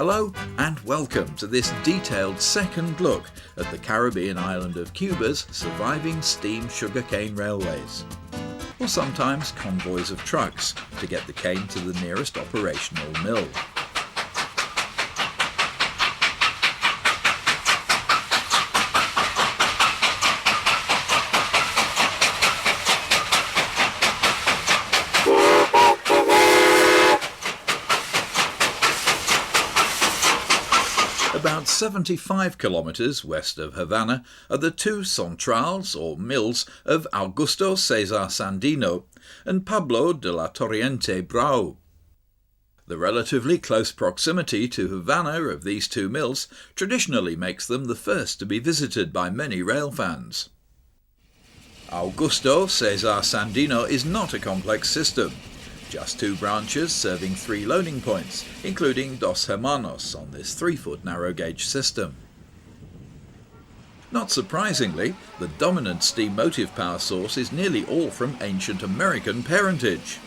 Hello and welcome to this detailed second look at the Caribbean island of Cuba's surviving steam sugarcane railways, or sometimes convoys of trucks to get the cane to the nearest operational mill. About 75 kilometers west of Havana are the two centrales or mills of Augusto Cesar Sandino and Pablo de la Torriente Brau. The relatively close proximity to Havana of these two mills traditionally makes them the first to be visited by many rail fans. Augusto Cesar Sandino is not a complex system. Just two branches serving three loading points, including Dos Hermanos on this 3-foot narrow gauge system. Not surprisingly, the dominant steam motive power source is nearly all from ancient American parentage.